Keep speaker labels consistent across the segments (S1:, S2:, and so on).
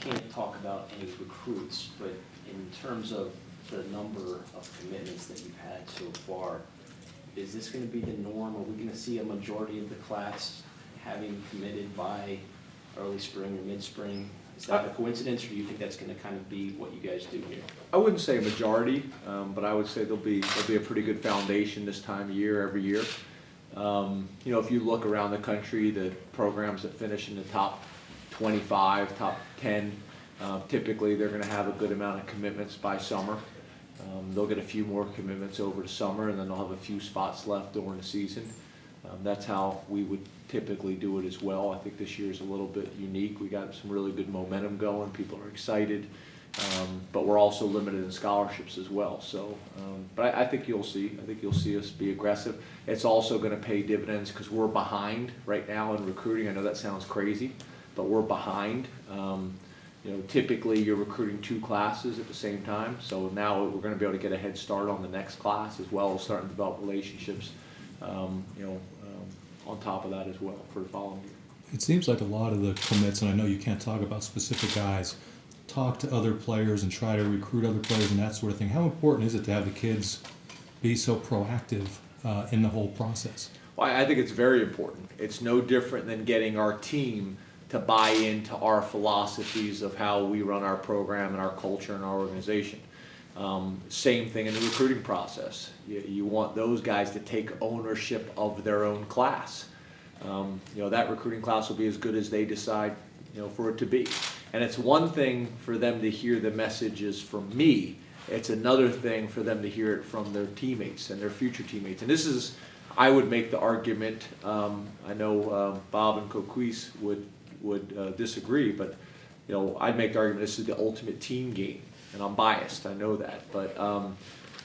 S1: can't talk about any recruits, but in terms of the number of commitments that you've had so far, is this going to be the norm? Are we going to see a majority of the class having committed by early spring or mid-spring? Is that a coincidence, or do you think that's going to kind of be what you guys do here?
S2: I wouldn't say a majority, but I would say there'll be a pretty good foundation this time of year, every year. You know, if you look around the country, the programs that finish in the top 25, top 10, typically they're going to have a good amount of commitments by summer. They'll get a few more commitments over the summer, and then they'll have a few spots left during the season. That's how we would typically do it as well. I think this year is a little bit unique. We got some really good momentum going. People are excited, but we're also limited in scholarships as well. So, but I think you'll see. I think you'll see us be aggressive. It's also going to pay dividends because we're behind right now in recruiting. I know that sounds crazy, but we're behind. You know, typically you're recruiting 2 classes at the same time. So now we're going to be able to get a head start on the next class as well as starting to develop relationships. You know, on top of that as well for the following year.
S3: It seems like a lot of the commits, and I know you can't talk about specific guys, talk to other players and try to recruit other players and that sort of thing. How important is it to have the kids be so proactive in the whole process?
S2: Well, I think it's very important. It's no different than getting our team to buy into our philosophies of how we run our program and our culture and our organization. Same thing in the recruiting process. You want those guys to take ownership of their own class. You know, that recruiting class will be as good as they decide, you know, for it to be. And it's one thing for them to hear the messages from me. It's another thing for them to hear it from their teammates and their future teammates. And this is, I would make the argument, I know Bob and Coquise would disagree, but, you know, I'd make the argument this is the ultimate team game. And I'm biased, I know that, but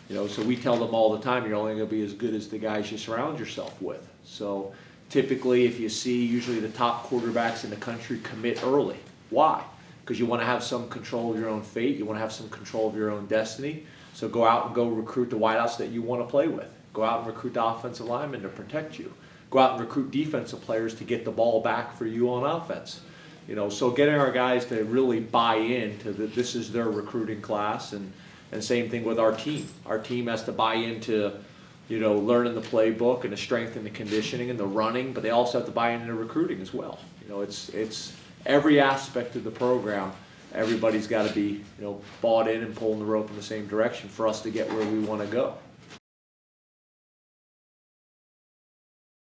S2: you know, so we tell them all the time, you're only going to be as good as the guys you surround yourself with. So typically, if you see usually the top quarterbacks in the country commit early. Why? Because you want to have some control of your own fate, you want to have some control of your own destiny. So go out and go recruit the wideouts that you want to play with. Go out and recruit the offensive linemen to protect you. Go out and recruit defensive players to get the ball back for you on offense. You know, so getting our guys to really buy into that this is their recruiting class, and same thing with our team. Our team has to buy into, you know, learning the playbook and the strength and the conditioning and the running, but they also have to buy into recruiting as well. You know, it's every aspect of the program. Everybody's got to be, you know, bought in and pulling the rope in the same direction for us to get where we want to go.